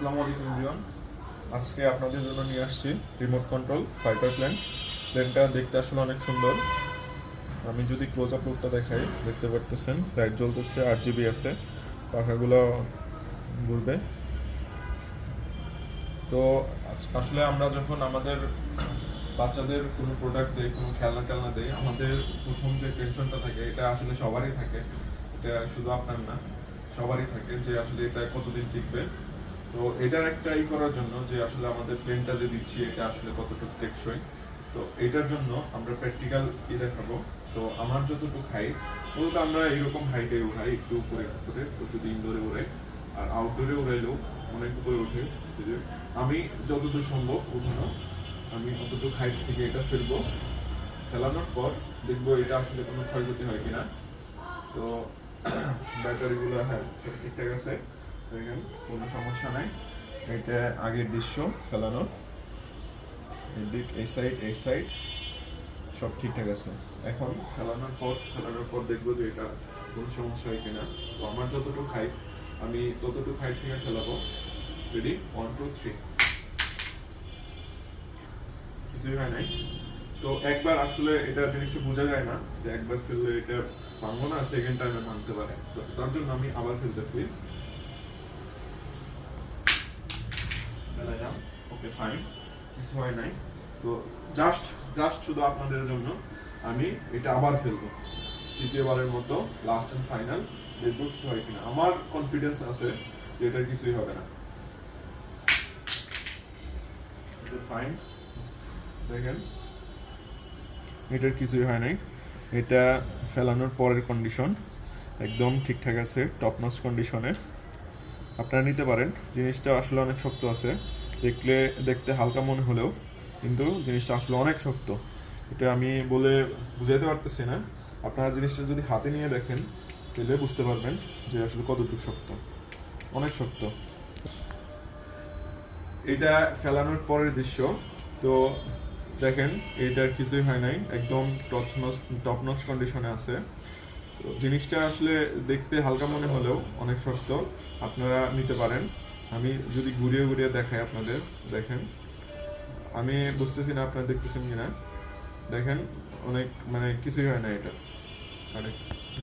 আসসালামু আলাইকুম এভরিওয়ান। আজকে আপনাদের জন্য নিয়ে আসছি রিমোট কন্ট্রোল ফাইটার প্লেন। প্লেনটা দেখতে আসলে অনেক সুন্দর। আমি যদি ক্লোজ আপ লুকটা দেখাই, দেখতে পারতেছেন লাইট জ্বলতেছে, 8 জিবি আছে, পাখাগুলো ঘুরবে। তো আসলে আমরা যখন আমাদের বাচ্চাদের কোনো প্রোডাক্ট দেই, কোনো খেলনা টেলনা দেই, আমাদের প্রথম যে টেনশনটা থাকে, এটা আসলে সবারই থাকে, এটা শুধু আপনার না, সবারই থাকে যে আসলে এটা কতদিন টিকবে। তো এটার একটা করার জন্য যে আসলে আমাদের প্লেনটা যে দিচ্ছি এটা আসলে কতটুকু টেকসই, তো এটার জন্য আমরা প্র্যাকটিক্যাল দেখাবো। তো আমার যতটুকু হাইট, মূলত আমরা এইরকম হাইটে উড়াই, একটু উপরে উপরে, তো যদি ইনডোরে উড়াই আর আউটডোরে উড়াইলেও অনেক উপরে ওঠে। আমি যতদূর সম্ভব উঠানো, আমি অতটুকু হাইট থেকে এটা ফেলবো। ফেলানোর পর দেখবো এটা আসলে কোনো ক্ষয়ক্ষতি হয় কিনা। তো ব্যাটারিগুলো হ্যাঁ সব ঠিকঠাক আছে, দেখেন কোনো সমস্যা নাই। এটা আগের দৃশ্য ফেলানোর, এদিক এই সাইড সব ঠিকঠাক আছে। এখন ফেলানোর পর দেখবো যে এটা কোনো সমস্যা হয় কিনা। তো আমার যতটুকু হাইট, আমি ততটুকু হাইট থেকে ফেলাবো। রেডি, 1 2 3। কিছুই হয় নাই। তো একবার আসলে এটা জিনিসটা বোঝা যায় না যে একবার ফেললে এটা ভাঙবো না, সেকেন্ড টাইমে ভাঙতে পারে। তো তার জন্য আমি আবার ফেলতেছি। ওকে ফাইন, কিছু হয় নাই। তো জাস্ট শুধু আপনাদের জন্য আমি এটা আবার ফেলবো, তৃতীয়বারের মতো, লাস্ট এন্ড ফাইনাল। দেখবো কিছু হয় কিনা। আমার কনফিডেন্স আছে যে এটার কিছুই হবে না। ফাইন, দেখেন এটার কিছুই হয় নাই। এটা ফেলানোর পরের কন্ডিশন একদম ঠিকঠাক আছে, টপ নচ কন্ডিশনে। আপনারা নিতে পারেন। জিনিসটা আসলে অনেক শক্ত আছে, দেখতে হালকা মনে হলেও কিন্তু জিনিসটা আসলে অনেক শক্ত। এটা আমি বলে বুঝাইতে পারতেছি না। আপনারা জিনিসটা যদি হাতে নিয়ে দেখেন তাহলে বুঝতে পারবেন যে আসলে কতটুকু শক্ত, অনেক শক্ত। এটা ফেলানোর পরের দৃশ্য। তো দেখেন এটার কিছুই হয় নাই, একদম টপ নচ কন্ডিশনে আছে। তো জিনিসটা আসলে দেখতে হালকা মনে হলেও অনেক শক্ত, আপনারা নিতে পারেন। আমি যদি ঘুরিয়ে ঘুরিয়ে দেখাই আপনাদের, দেখেন আমি বুঝতেছি না আপনারা দেখতেছেন কিনা। দেখেন অনেক কিছুই হয় না এটা।